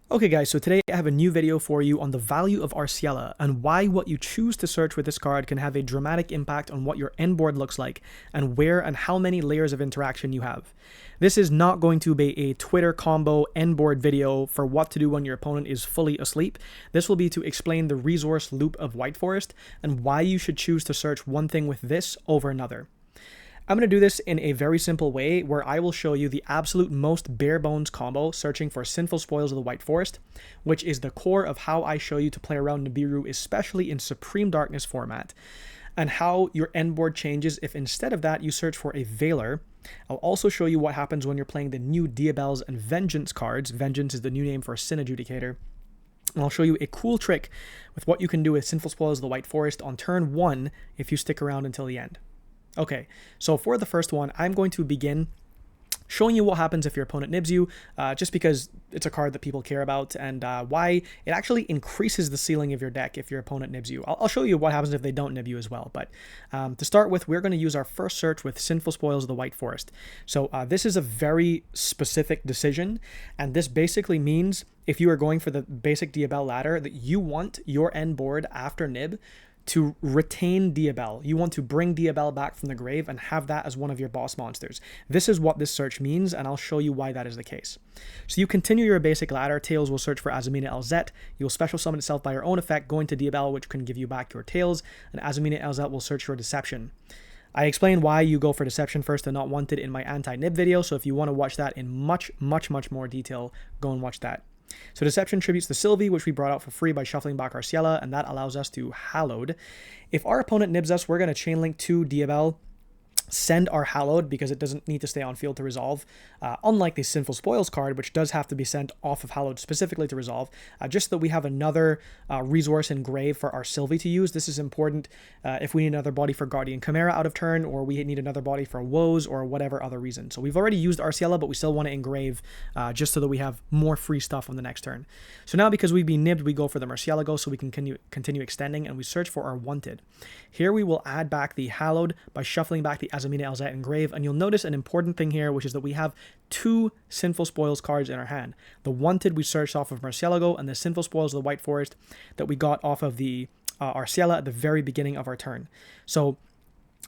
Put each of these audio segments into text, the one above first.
Okay guys, so today I have a new video for you on the value of Rciela and why what you choose to search with this card can have a dramatic impact on what your end board looks like and where and how many layers of interaction you have. This is not going to be a Twitter combo end board video for what to do when your opponent is fully asleep. This will be to explain the resource loop of White Forest and why you should choose to search one thing with this over another. I'm going to do this in a very simple way where I will show you the absolute most bare bones combo searching for Sinful Spoils of the White Forest, which is the core of how I show you to play around Nibiru, especially in Supreme Darkness format, and how your end board changes if instead of that you search for a Veiler. I'll also show you what happens when you're playing the new Diabels and Vengeance cards. Vengeance is the new name for Sin Adjudicator. And I'll show you a cool trick with what you can do with Sinful Spoils of the White Forest on turn 1 if you stick around until the end. Okay, so for the first one, I'm going to begin showing you what happens if your opponent nibs you, just because it's a card that people care about, and why it actually increases the ceiling of your deck if your opponent nibs you. I'll show you what happens if they don't nib you as well, but to start with, we're going to use our first search with Sinful Spoils of the White Forest. So this is a very specific decision, and this basically means if you are going for the basic Diabel ladder, that you want your end board after nib to retain Diabel. You want to bring Diabel back from the grave and have that as one of your boss monsters. This is what this search means, and I'll show you why that is the case. So you continue your basic ladder. Tails will search for Azamina Elzet. You'll special summon itself by your own effect, going to Diabel, which can give you back your Tails, and Azamina Elzet will search for Deception. I explained why you go for Deception first and not Wanted in my anti-nib video, so if you want to watch that in much more detail, go and watch that. So Deception tributes the Sylvie, which we brought out for free by shuffling back Rciela, and that allows us to Hallowed. If our opponent nibs us, we're going to chainlink to Diabel, send our Hallowed because it doesn't need to stay on field to resolve, unlike the Sinful Spoils card, which does have to be sent off of Hallowed specifically to resolve, just so that we have another resource in Grave for our Sylvie to use. This is important if we need another body for Guardian Chimera out of turn, or we need another body for Woes, or whatever other reason. So we've already used Rciela, but we still want to engrave just so that we have more free stuff on the next turn. So now, because we've been nibbed, we go for the Rciela go so we can continue extending, and we search for our Wanted. Here we will add back the Hallowed by shuffling back the Azamina Elzet and Grave, and you'll notice an important thing here, which is that we have two Sinful Spoils cards in our hand. The Wanted we searched off of Murcielago, and the Sinful Spoils of the White Forest that we got off of the Rciela at the very beginning of our turn. So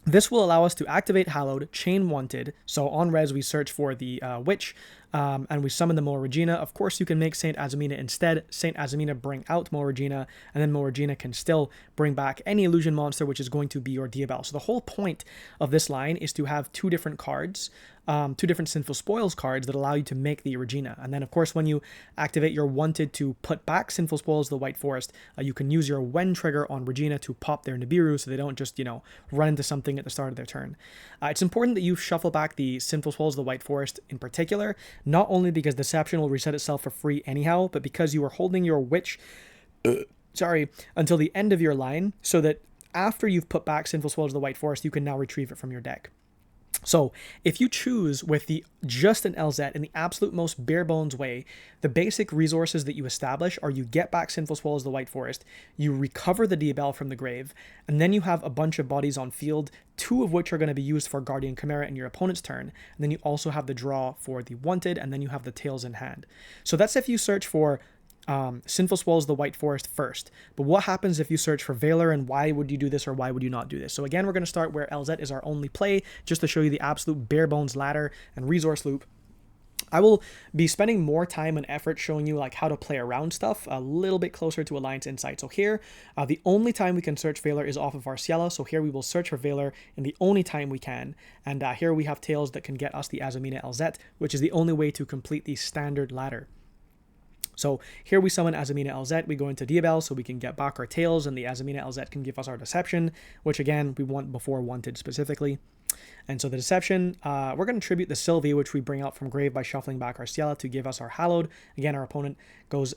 this will allow us to activate Hallowed, chain Wanted. So on res, we search for the Witch, and we summon the Mo Regina. Of course, you can make Saint Azamina instead. Saint Azamina bring out Mo Regina, and then Mo Regina can still bring back any illusion monster, which is going to be your Diabel. So the whole point of this line is to have two different cards, two different Sinful Spoils cards that allow you to make the Regina. And then, of course, when you activate your Wanted to put back Sinful Spoils of the White Forest, you can use your When trigger on Regina to pop their Nibiru so they don't just, run into something at the start of their turn. It's important that you shuffle back the Sinful Spoils of the White Forest in particular, not only because Deception will reset itself for free anyhow, but because you are holding your Witch, until the end of your line, so that after you've put back Sinful Spoils of the White Forest, you can now retrieve it from your deck. So if you choose with the just an LZ in the absolute most bare bones way, the basic resources that you establish are you get back Sinful Spoils of the White Forest, you recover the Diabel from the grave, and then you have a bunch of bodies on field, two of which are going to be used for Guardian Chimera in your opponent's turn, and then you also have the draw for the Wanted, and then you have the Tails in hand. So that's if you search for Sinful Spoils of the White Forest first. But what happens if you search for Veiler, and why would you do this or why would you not do this? So again, we're going to start where LZ is our only play, just to show you the absolute bare bones ladder and resource loop. I will be spending more time and effort showing you like how to play around stuff a little bit closer to Alliance Insight. So here, the only time we can search Veiler is off of Rciela. So here we will search for Veiler in the only time we can. And here we have Tails that can get us the Azamina Elzet, which is the only way to complete the standard ladder. So here we summon Azamina Elzet, we go into Diabel so we can get back our Tails, and the Azamina Elzet can give us our Deception, which again, we want before Wanted specifically. And so the Deception, we're going to tribute the Sylvie, which we bring out from grave by shuffling back our Rciela to give us our Hallowed. Again, our opponent goes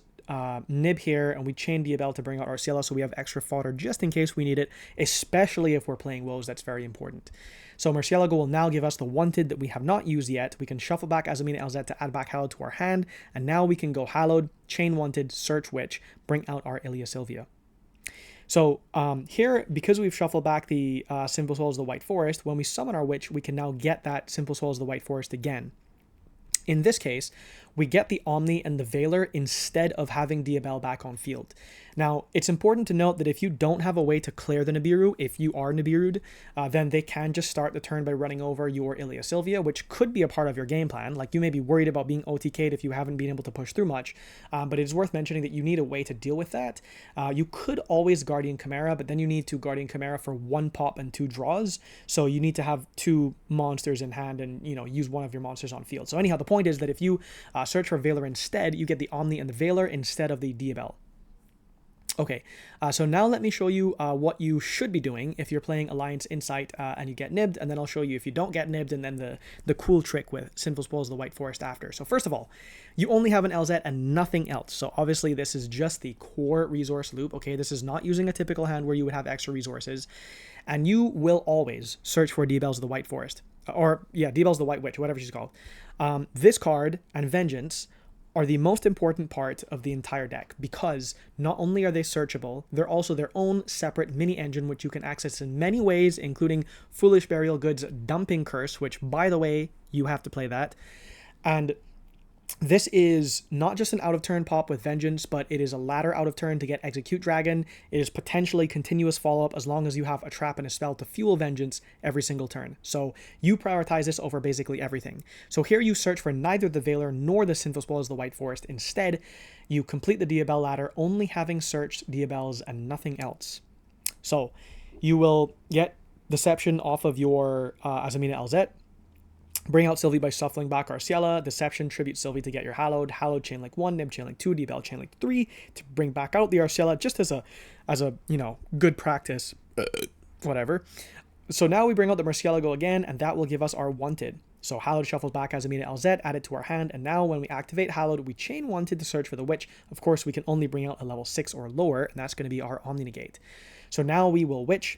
nib here, and we chain Diabel to bring out our Rciela, so we have extra fodder just in case we need it, especially if we're playing Woes. That's very important. So Murcielago will now give us the Wanted that we have not used yet. We can shuffle back Azamina Elzet to add back Hallowed to our hand, and now we can go Hallowed, chain Wanted, search Witch, bring out our Ilia Sylvia. So here, because we've shuffled back the Sinful Spoils of the White Forest, when we summon our Witch, we can now get that Sinful Spoils of the White Forest again. In this case, we get the Omni and the Veiler instead of having Diabell back on field. Now, it's important to note that if you don't have a way to clear the Nibiru, if you are Nibiru'd, then they can just start the turn by running over your Ilia Sylvia, which could be a part of your game plan. Like, you may be worried about being OTK'd if you haven't been able to push through much, but it's worth mentioning that you need a way to deal with that. You could always Guardian Chimera, but then you need to Guardian Chimera for 1 pop and 2 draws, so you need to have 2 monsters in hand and, use one of your monsters on field. So anyhow, the point is that if you search for Veiler instead, you get the Omni and the Veiler instead of the Diabell. Okay, so now let me show you what you should be doing if you're playing Alliance Insight and you get nibbed, and then I'll show you if you don't get nibbed, and then the cool trick with Sinful Spoils of the White Forest after. So first of all, you only have an LZ and nothing else. So obviously this is just the core resource loop, okay? This is not using a typical hand where you would have extra resources, and you will always search for Diabells of the White Forest. Or, yeah, Diabells of the White Witch, whatever she's called. This card and Vengeance are the most important part of the entire deck, because not only are they searchable, they're also their own separate mini engine which you can access in many ways, including Foolish Burial Goods Dumping Curse, which, by the way, you have to play that. And this is not just an out-of-turn pop with Vengeance, but it is a ladder out-of-turn to get Execute Dragon. It is potentially continuous follow-up as long as you have a trap and a spell to fuel Vengeance every single turn. So you prioritize this over basically everything. So here you search for neither the Veiler nor the Sinful Spoils of the White Forest. Instead, you complete the Diabell ladder only having searched Diabells and nothing else. So you will get Deception off of your Azamina LZ. Bring out Sylvie by shuffling back Rciela. Deception, tribute Sylvie to get your Hallowed. Hallowed Chainlink 1, Nib Chainlink 2, Diabell Chainlink 3 to bring back out the Rciela just as a good practice. Whatever. So now we bring out the Murcielago again, and that will give us our Wanted. So Hallowed shuffles back Azamina LZ, add it to our hand, and now when we activate Hallowed, we chain Wanted to search for the Witch. Of course, we can only bring out a level 6 or lower, and that's going to be our Omni Negate. So now we will Witch,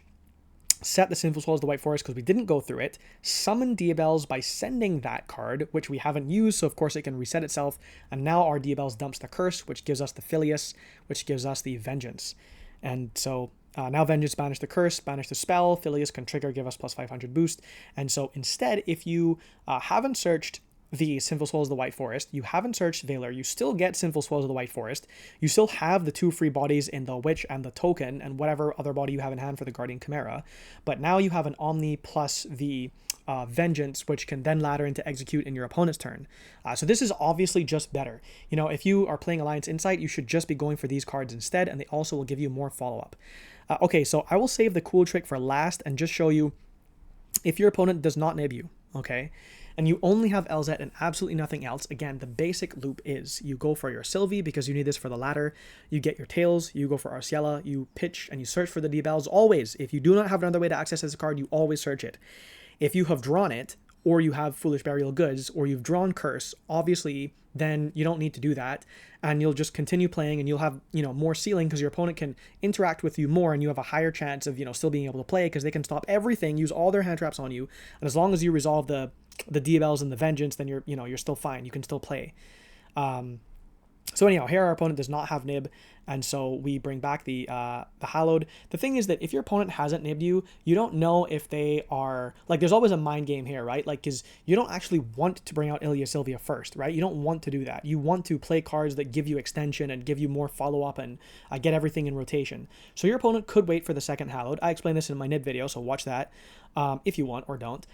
set the Sinful Spoils of the White Forest because we didn't go through it, summon Diabells by sending that card, which we haven't used, so of course it can reset itself, and now our Diabells dumps the Curse, which gives us the Filius, which gives us the Vengeance. And so now Vengeance banish the Curse, banish the spell, Filius can trigger, give us plus 500 boost, and so instead, if you haven't searched the Sinful Spoils of the White Forest, you haven't searched Veiler, you still get Sinful Spoils of the White Forest, you still have the 2 free bodies in the Witch and the Token, and whatever other body you have in hand for the Guardian Chimera, but now you have an Omni plus the Vengeance, which can then ladder into Execute in your opponent's turn. So this is obviously just better. If you are playing Alliance Insight, you should just be going for these cards instead, and they also will give you more follow-up. Okay, so I will save the cool trick for last and just show you if your opponent does not nib you, okay? And you only have LZ and absolutely nothing else. Again, the basic loop is you go for your Sylvie because you need this for the ladder. You get your Tails, you go for Rciela, you pitch and you search for the Diabells. Always, if you do not have another way to access this card, you always search it. If you have drawn it, or you have Foolish Burial Goods, or you've drawn Curse, obviously, then you don't need to do that. And you'll just continue playing and you'll have, more ceiling because your opponent can interact with you more and you have a higher chance of, still being able to play because they can stop everything, use all their hand traps on you. And as long as you resolve the Diabells and the Vengeance, then you're still fine. You can still play. So anyhow, here our opponent does not have nib, and so we bring back the Hallowed. The thing is that if your opponent hasn't nibbed you, you don't know if they are, like, there's always a mind game here, right? Like, because you don't actually want to bring out Ilia Sylvia first, right? You don't want to do that. You want to play cards that give you extension and give you more follow-up and get everything in rotation. So your opponent could wait for the second Hallowed. I explained this in my nib video, so watch that if you want or don't.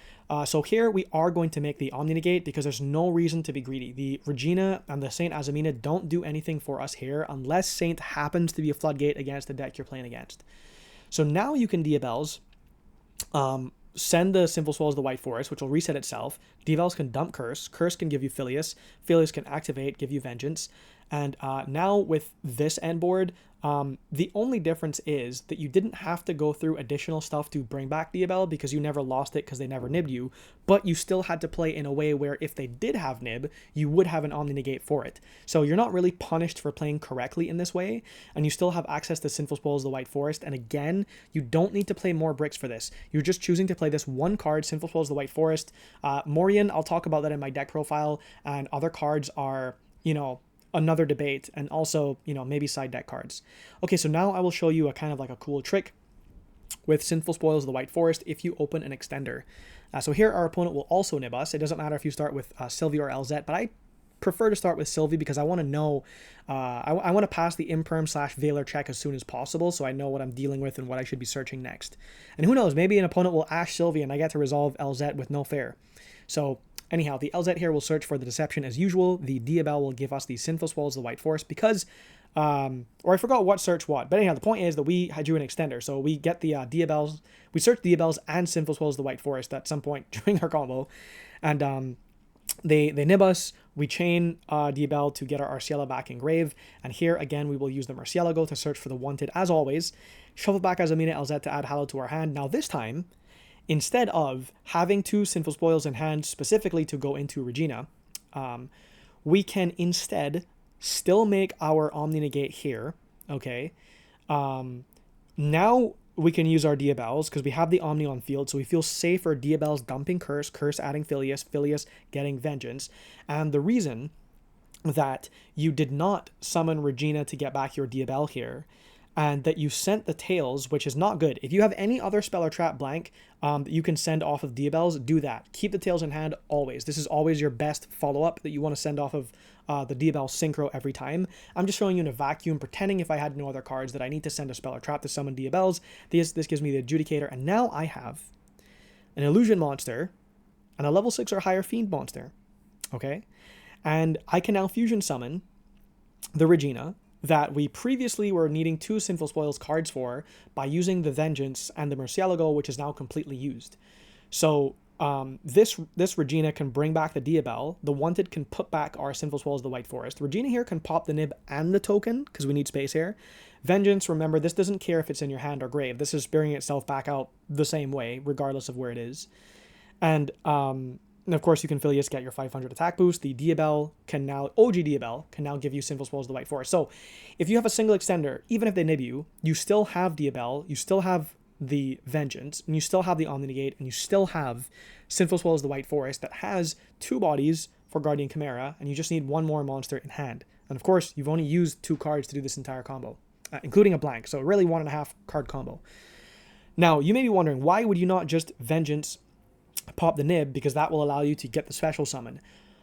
So here we are going to make the Omni Negate because there's no reason to be greedy. The Regina and the Saint Azamina don't do anything for us here unless Saint happens to be a floodgate against the deck you're playing against. So now you can Diabells, send the Sinful Spoils of the White Forest, which will reset itself. Diabells can dump Curse. Curse can give you Filius. Filius can activate, give you Vengeance. And now with this end board, the only difference is that you didn't have to go through additional stuff to bring back Diabell because you never lost it because they never nibbed you, but you still had to play in a way where if they did have nib, you would have an Omni Negate for it. So you're not really punished for playing correctly in this way, and you still have access to Sinful Spoils of the White Forest, and again, you don't need to play more bricks for this. You're just choosing to play this one card, Sinful Spoils of the White Forest. Morian, I'll talk about that in my deck profile, and other cards are, another debate, and also, maybe side deck cards. Okay, so now I will show you a kind of like a cool trick with Sinful Spoils of the White Forest if you open an extender. So here our opponent will also nib us. It doesn't matter if you start with Sylvie or LZ, but I prefer to start with Sylvie because I want to know, I want to pass the imperm / Veiler check as soon as possible so I know what I'm dealing with and what I should be searching next. And who knows, maybe an opponent will Ash Sylvie and I get to resolve LZ with no fair. So anyhow, the LZ here will search for the Deception as usual. The Diabel will give us the Sinful Swallows of the White Forest because, or I forgot what search what. But anyhow, the point is that we drew an extender. So we get the Diabels, we search Diabels and Sinful Swallows of the White Forest at some point during our combo. And they nib us. We chain Diabel to get our Rciela back in grave. And here again, we will use the Murcielago to search for the Wanted as always. Shuffle back Azamina LZ to add Hallow to our hand. Now this time, instead of having 2 Sinful Spoils in hand specifically to go into Regina, we can instead still make our Omni Negate here, okay? Now we can use our Diabels because we have the Omni on field, so we feel safe for Diabels dumping Curse, Curse adding Filius, Filius getting Vengeance. And the reason that you did not summon Regina to get back your Diabel here, and that you sent the Tails, which is not good. If you have any other spell or trap blank that you can send off of Diabels, do that. Keep the Tails in hand always. This is always your best follow-up that you want to send off of the Diabel Synchro every time. I'm just showing you in a vacuum, pretending if I had no other cards that I need to send a spell or trap to summon Diabels. This gives me the Adjudicator, and now I have an Illusion monster and a level 6 or higher Fiend monster. Okay? And I can now fusion summon the Regina that we previously were needing 2 Sinful Spoils cards for by using the Vengeance and the Murcielago, which is now completely used. So this Regina can bring back the Diabel. The Wanted can put back our Sinful Spoils of the White Forest. Regina here can pop the nib and the token because we need space here. Vengeance, remember, this doesn't care if it's in your hand or grave. This is bringing itself back out the same way, regardless of where it is. And of course, you can Filius get your 500 attack boost. The Diabel can now, OG Diabel, can now give you Sinful Spoils of the White Forest. So if you have a single extender, even if they nib you, you still have Diabel, you still have the Vengeance, and you still have the Omni Negate, and you still have Sinful Swallows of the White Forest that has 2 bodies for Guardian Chimera, and you just need 1 more monster in hand. And of course, you've only used 2 cards to do this entire combo, including a blank, so really 1.5 card combo. Now, you may be wondering, why would you not just Vengeance pop the nib, because that will allow you to get the special summon?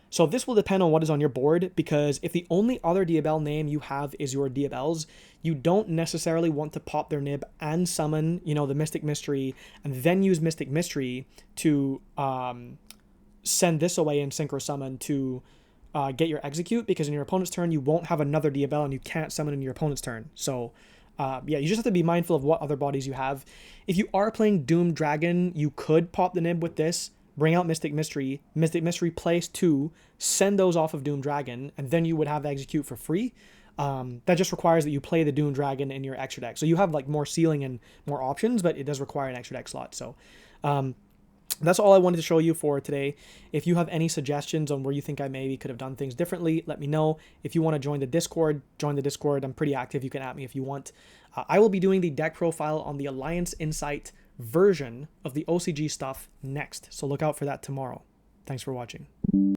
So this will depend on what is on your board, because if the only other Diabel name you have is your Diabels, you don't necessarily want to pop their nib and summon, the Mystic Mystery, and then use Mystic Mystery to send this away and Synchro Summon to get your Execute, because in your opponent's turn, you won't have another Diabel and you can't summon in your opponent's turn. So yeah, you just have to be mindful of what other bodies you have. If you are playing Doom Dragon, you could pop the nib with this, bring out Mystic Mystery place 2, send those off of Doom Dragon, and then you would have Execute for free. That just requires that you play the Doom Dragon in your extra deck. So you have like more ceiling and more options, but it does require an extra deck slot. So that's all I wanted to show you for today. If you have any suggestions on where you think I maybe could have done things differently, let me know. If you want to join the Discord, join the Discord. I'm pretty active. You can at me if you want. I will be doing the deck profile on the Alliance Insight version of the OCG stuff next. So look out for that tomorrow. Thanks for watching.